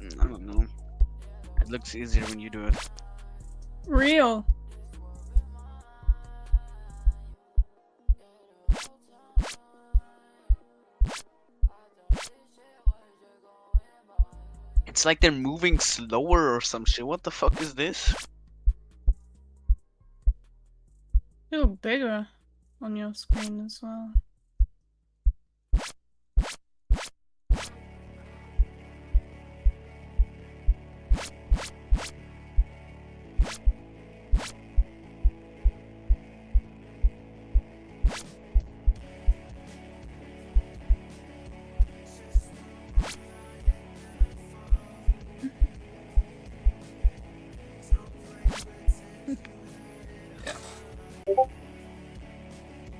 I don't know. It looks easier when you do it. Real. It's like they're moving slower or some shit. What the fuck is this? You look bigger on your screen as well.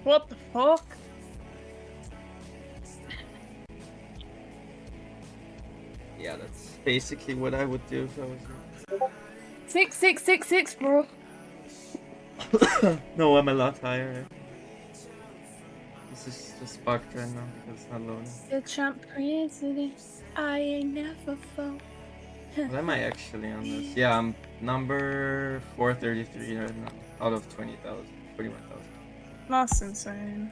What the fuck? Yeah, that's basically what I would do if I was you. 6666, bro. No, I'm a lot higher. This is just bugged right now because it's not loading. The champ president. I ain't never fall. What am I actually on this? Yeah, I'm number 433 right now out of 20,000, 21,000. That's insane.